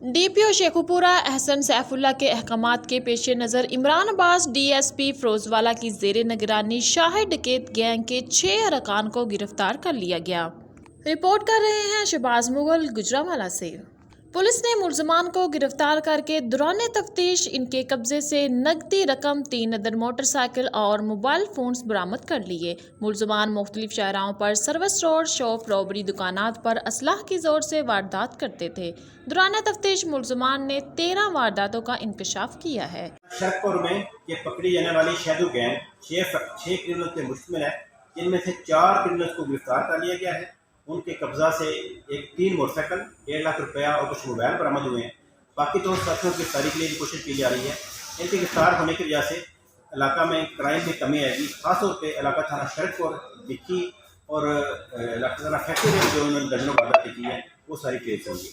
DPO Sheikhupura Ehsan Saifullah के अहकामात के पेश नज़र इमरान अब्बास डीएसपी फिरोजवाला की ज़ेर निगरानी शाही डकैत गैंग के 6 अरकान को गिरफ्तार कर लिया गया। रिपोर्ट कर रहे हैं शहबाज मुगल गुजरांवाला से। पुलिस ने मुलजमान को गिरफ्तार करके दौरान तफ्तीश इनके कब्जे से नकदी रकम, 3 अदद मोटरसाइकिल और मोबाइल फोन्स बरामद कर लिए। मुलजमान मुख्तलिफ शाहराहों पर सर्विस रोड, शॉप, रॉबरी, दुकानात पर असलाह की जोर से वारदात करते थे। दौरान तफ्तीश मुलजमान ने 13 वारदातों का इंकशाफ किया है। शरकपुर में ये पकड़ी जाने वाली शैदू गैंग 6 क्रिमिनल से मुश्तमिल है, जिनमें से 4 क्रिमिनल को गिरफ्तार कर लिया गया है। उनके कब्जा से 3 मोटरसाइकिल, 1 लाख रुपया और कुछ मोबाइल बरामद हुए हैं। बाकी तो साथियों की गिरफ्तारी के लिए कोशिश की जा रही है। इनके गिरफ्तार होने की वजह से इलाका में क्राइम में कमी आएगी। खासतौर पर इलाका थाना शरकपुर, डिक्की और इलाका थाना फैक्ट्री में जो उन्होंने दर्जनों वारदातें की है वो सारी ट्रेस होंगी।